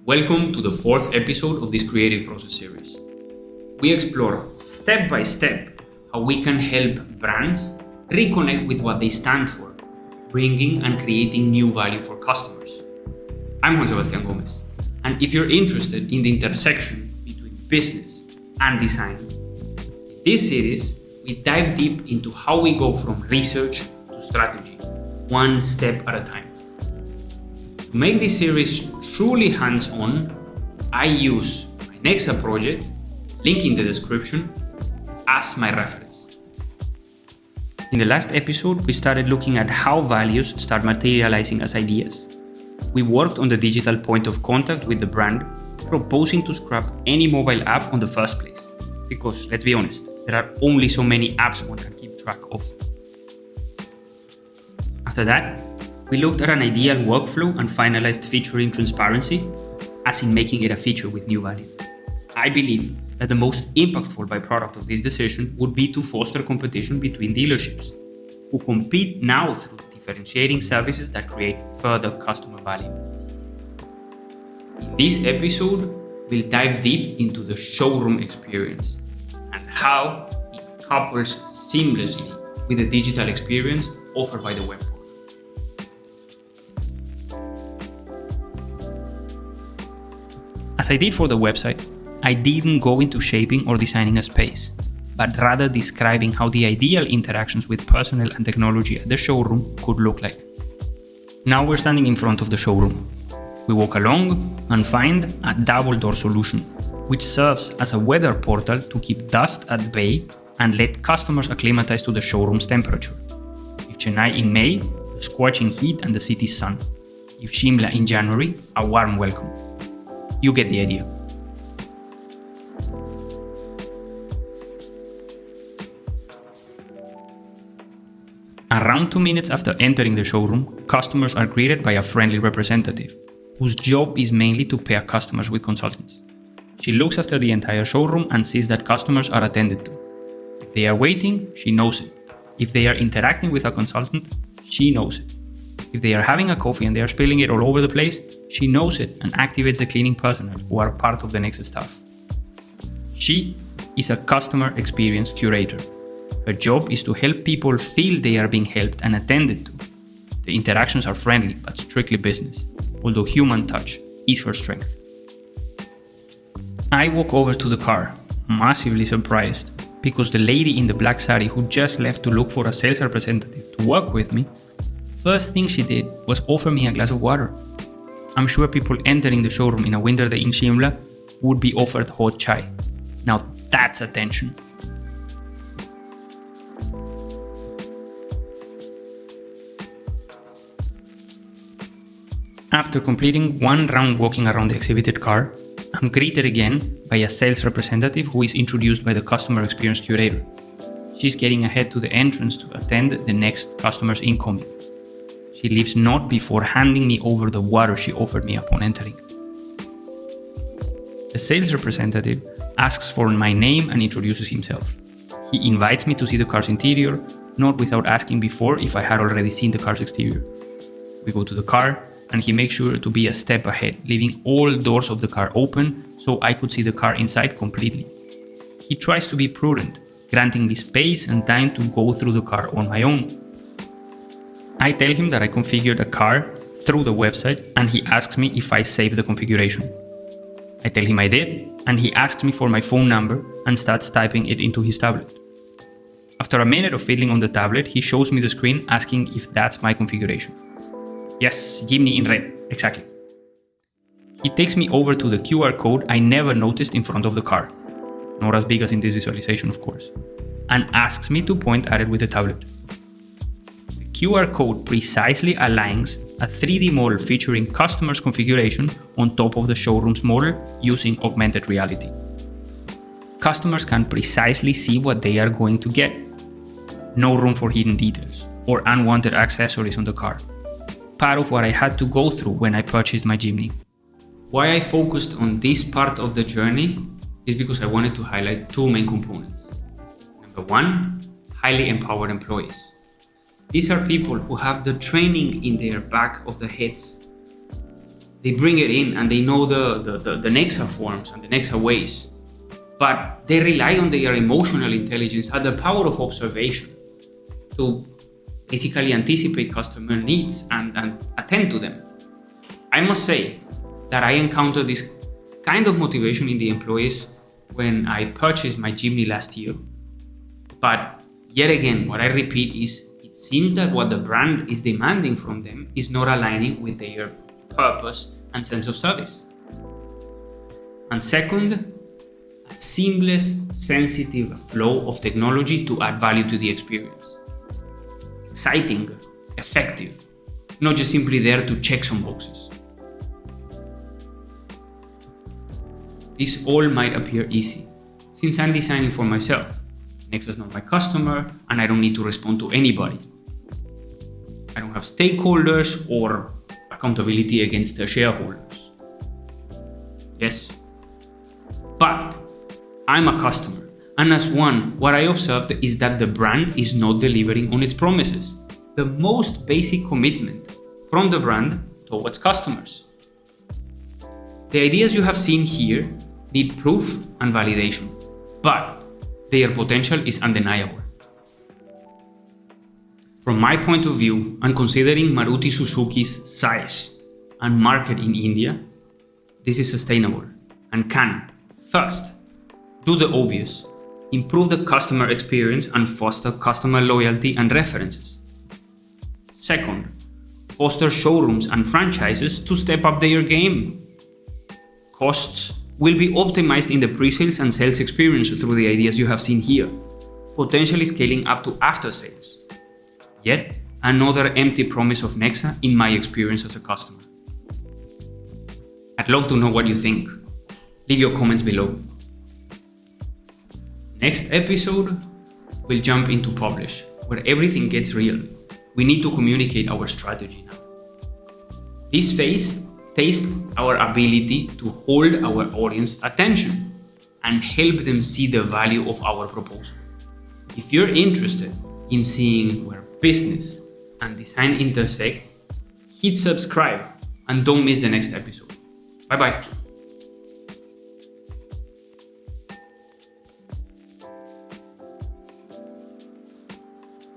Welcome to the fourth episode of this creative process series. We explore step by step how we can help brands reconnect with what they stand for, bringing and creating new value for customers. I'm Juan Sebastián Gómez, and if you're interested in the intersection between business and design, in this series, we dive deep into how we go from research to strategy, one step at a time. To make this series truly hands-on, I use my Nexa project, link in the description, as my reference. In the last episode, we started looking at how values start materializing as ideas. We worked on the digital point of contact with the brand, proposing to scrap any mobile app on the first place. Because, let's be honest, there are only so many apps one can keep track of. After that, we looked at an ideal workflow and finalized featuring transparency, as in making it a feature with new value. I believe that the most impactful byproduct of this decision would be to foster competition between dealerships, who compete now through differentiating services that create further customer value. In this episode, we'll dive deep into the showroom experience and how it couples seamlessly with the digital experience offered by the web portal. As I did for the website, I didn't go into shaping or designing a space, but rather describing how the ideal interactions with personnel and technology at the showroom could look like. Now we're standing in front of the showroom. We walk along and find a double door solution, which serves as a weather portal to keep dust at bay and let customers acclimatize to the showroom's temperature. If Chennai in May, the scorching heat and the city's sun. If Shimla in January, a warm welcome. You get the idea. Around 2 minutes after entering the showroom, customers are greeted by a friendly representative, whose job is mainly to pair customers with consultants. She looks after the entire showroom and sees that customers are attended to. If they are waiting, she knows it. If they are interacting with a consultant, she knows it. If they are having a coffee and they are spilling it all over the place, she knows it and activates the cleaning personnel who are part of the Nexa staff. She is a customer experience curator. Her job is to help people feel they are being helped and attended to. The interactions are friendly but strictly business, although human touch is her strength. I walk over to the car, massively surprised, because the lady in the black sari who just left to look for a sales representative to work with me, first thing she did was offer me a glass of water. I'm sure people entering the showroom in a winter day in Shimla would be offered hot chai. Now that's attention. After completing one round walking around the exhibited car, I'm greeted again by a sales representative who is introduced by the customer experience curator. She's getting ahead to the entrance to attend the next customer's incoming. She leaves not before handing me over the water she offered me upon entering. The sales representative asks for my name and introduces himself. He invites me to see the car's interior, not without asking before if I had already seen the car's exterior. We go to the car, and he makes sure to be a step ahead, leaving all doors of the car open so I could see the car inside completely. He tries to be prudent, granting me space and time to go through the car on my own. I tell him that I configured a car through the website and he asks me if I saved the configuration. I tell him I did, and he asks me for my phone number and starts typing it into his tablet. After a minute of fiddling on the tablet, he shows me the screen asking if that's my configuration. Yes, Jimny in red, exactly. He takes me over to the QR code I never noticed in front of the car, not as big as in this visualization of course, and asks me to point at it with the tablet. QR code precisely aligns a 3D model featuring customers' configuration on top of the showroom's model using augmented reality. Customers can precisely see what they are going to get. No room for hidden details or unwanted accessories on the car. Part of what I had to go through when I purchased my Jimny. Why I focused on this part of the journey is because I wanted to highlight two main components. Number one, highly empowered employees. These are people who have the training in their back of the heads they bring it in and they know the Nexa forms and the Nexa ways, but they rely on their emotional intelligence and the power of observation to basically anticipate customer needs and attend to them. I must say that I encountered this kind of motivation in the employees when I purchased my Jimny last year. But yet again, what I repeat is, it seems that what the brand is demanding from them is not aligning with their purpose and sense of service. And second, a seamless, sensitive flow of technology to add value to the experience. Exciting, effective, not just simply there to check some boxes. This all might appear easy, since I'm designing for myself. Nexa is not my customer, and I don't need to respond to anybody. I don't have stakeholders or accountability against the shareholders. Yes, but I'm a customer, and as one, what I observed is that the brand is not delivering on its promises, the most basic commitment from the brand towards customers. The ideas you have seen here need proof and validation, but their potential is undeniable. From my point of view, and considering Maruti Suzuki's size and market in India, this is sustainable and can, first, do the obvious, improve the customer experience and foster customer loyalty and references. Second, foster showrooms and franchises to step up their game. Costs will be optimized in the pre-sales and sales experience through the ideas you have seen here, potentially scaling up to after sales. Yet another empty promise of Nexa in my experience as a customer. I'd love to know what you think. Leave your comments below. Next episode, we'll jump into Publish, where everything gets real. We need to communicate our strategy now. This phase tastes our ability to hold our audience attention and help them see the value of our proposal. If you're interested in seeing where business and design intersect, hit subscribe and don't miss the next episode. Bye bye.